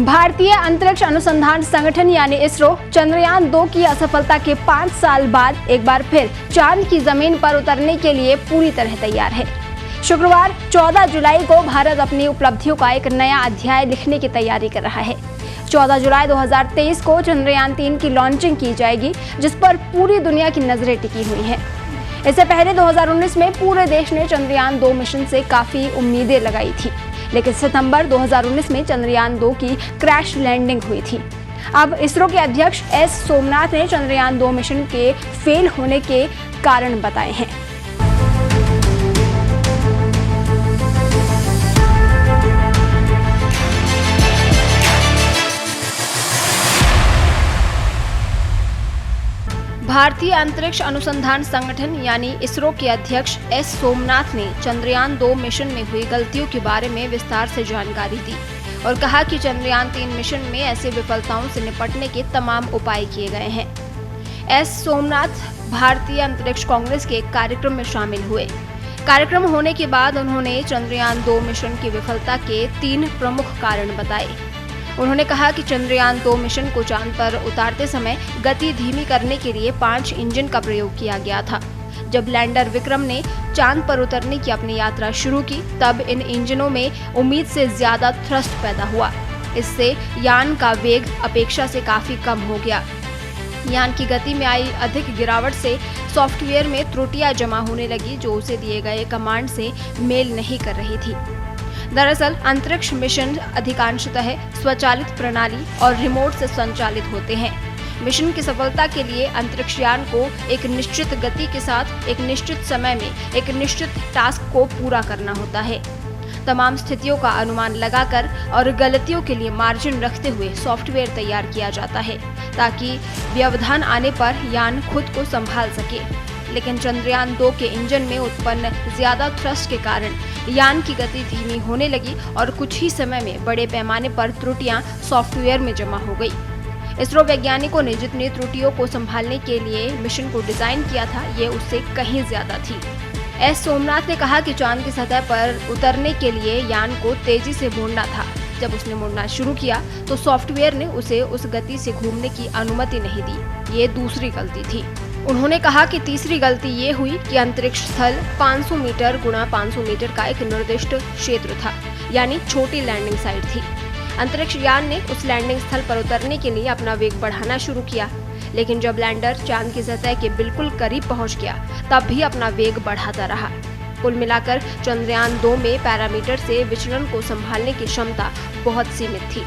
भारतीय अंतरिक्ष अनुसंधान संगठन यानी इसरो चंद्रयान 2 की असफलता के 5 साल बाद एक बार फिर चांद की जमीन पर उतरने के लिए पूरी तरह तैयार है। शुक्रवार 14 जुलाई को भारत अपनी उपलब्धियों का एक नया अध्याय लिखने की तैयारी कर रहा है। 14 जुलाई 2023 को चंद्रयान 3 की लॉन्चिंग की जाएगी, जिस पर पूरी दुनिया की नजरें टिकी हुई हैं। इससे पहले 2019 में पूरे देश ने चंद्रयान 2 मिशन से काफी उम्मीदें लगाई थी, लेकिन सितंबर 2019 में चंद्रयान 2 की क्रैश लैंडिंग हुई थी। अब इसरो के अध्यक्ष एस सोमनाथ ने चंद्रयान 2 मिशन के फेल होने के कारण बताए हैं। भारतीय अंतरिक्ष अनुसंधान संगठन यानी इसरो के अध्यक्ष एस सोमनाथ ने चंद्रयान 2 मिशन में हुई गलतियों के बारे में विस्तार से जानकारी दी और कहा कि चंद्रयान 3 मिशन में ऐसे विफलताओं से निपटने के तमाम उपाय किए गए हैं। एस सोमनाथ भारतीय अंतरिक्ष कांग्रेस के एक कार्यक्रम में शामिल हुए। कार्यक्रम होने के बाद उन्होंने चंद्रयान 2 मिशन की विफलता के 3 प्रमुख कारण बताए। उन्होंने कहा कि चंद्रयान 2 मिशन को चांद पर उतारते समय गति धीमी करने के लिए 5 इंजन का प्रयोग किया गया था। जब लैंडर विक्रम ने चांद पर उतरने की अपनी यात्रा शुरू की, तब इन इंजनों में उम्मीद से ज्यादा थ्रस्ट पैदा हुआ। इससे यान का वेग अपेक्षा से काफी कम हो गया। यान की गति में आई अधिक गिरावट से सॉफ्टवेयर में त्रुटियां जमा होने लगी, जो उसे दिए गए कमांड से मेल नहीं कर रही थी। दरअसल अंतरिक्ष मिशन अधिकांशतः स्वचालित प्रणाली और रिमोट से संचालित होते हैं। मिशन की सफलता के लिए अंतरिक्ष यान को एक निश्चित गति के साथ एक निश्चित समय में एक निश्चित टास्क को पूरा करना होता है। तमाम स्थितियों का अनुमान लगाकर और गलतियों के लिए मार्जिन रखते हुए सॉफ्टवेयर तैयार किया जाता है, ताकि व्यवधान आने पर यान खुद को संभाल सके। लेकिन चंद्रयान 2 के इंजन में उत्पन्न ज्यादा थ्रस्ट के कारण यान की गति धीमी होने लगी और कुछ ही समय में बड़े पैमाने पर त्रुटियां सॉफ्टवेयर में जमा हो गई। इसरो वैज्ञानिकों ने जितनी त्रुटियों को संभालने के लिए मिशन को डिजाइन किया था, ये उससे कहीं ज्यादा थी। एस सोमनाथ ने कहा कि चांद की सतह पर उतरने के लिए यान को तेजी से मोड़ना था। जब उसने मुड़ना शुरू किया तो सॉफ्टवेयर ने उसे उस गति से घूमने की अनुमति नहीं दी। ये दूसरी गलती थी। उन्होंने कहा कि तीसरी गलती ये हुई कि अंतरिक्ष स्थल 500 मीटर गुणा 500 मीटर का एक निर्दिष्ट क्षेत्र था, यानी छोटी लैंडिंग साइट थी। अंतरिक्ष यान ने उस लैंडिंग स्थल पर उतरने के लिए अपना वेग बढ़ाना शुरू किया, लेकिन जब लैंडर चांद की सतह के बिल्कुल करीब पहुंच गया, तब भी अपना वेग बढ़ाता रहा। कुल मिलाकर चंद्रयान 2 में पैरामीटर से विचलन को संभालने की क्षमता बहुत सीमित थी।